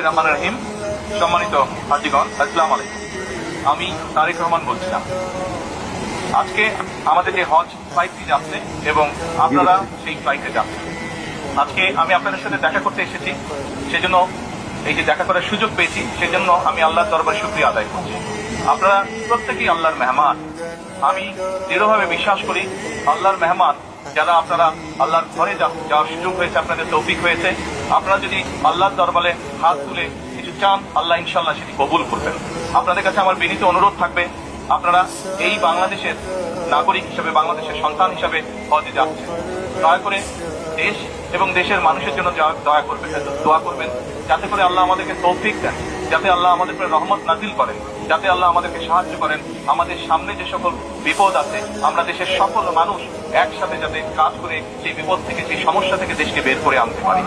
রহমান রহিম। সম্মানিত হাজিগণ, আসসালামু আলাইকুম। আমি তারেক রহমান বলছিলাম। আজকে আমাদের যে হজ ফ্লাইটটি যাচ্ছে এবং আপনারা সেই ফ্লাইটে যাচ্ছেন। আজকে আমি আপনাদের সাথে দেখা করতে এসেছি, সেজন্য এই যে দেখা করার সুযোগ পেয়েছি, সেজন্য আমি আল্লাহর দরবারে শুকরিয়া আদায় করছি। আপনারা প্রত্যেকেই আল্লাহর মেহমান। আমি দৃঢ়ভাবে বিশ্বাস করি আল্লাহর মেহমান যারা আপনারা আল্লাহর ঘরে যাওয়ার সুযোগ হয়েছে, আপনাদের তৌফিক হয়েছে। আপনারা যদি আল্লাহর দরবারে হাত তুলে কিছু চান, আল্লাহ ইনশাআল্লাহ সেটি কবুল করবেন। আপনাদের কাছে আমার বিনীত অনুরোধ থাকবে, আপনারা এই বাংলাদেশের নাগরিক হিসেবে, বাংলাদেশের সন্তান হিসেবে হজে যাচ্ছেন, দয়া করে দেশ এবং দেশের মানুষের জন্য দোয়া করবেন, যাতে করে আল্লাহ আমাদেরকে তৌফিক দেন, যাতে আল্লাহ আমাদের উপরে রহমত নাজিল করেন, যাতে আল্লাহ আমাদেরকে সাহায্য করেন। আমাদের সামনে যে সকল বিপদ আছে, আমরা দেশের সকল মানুষ একসাথে যাতে কাজ করে সেই বিপদ থেকে, সেই সমস্যা থেকে দেশকে বের করে আনতে পারি।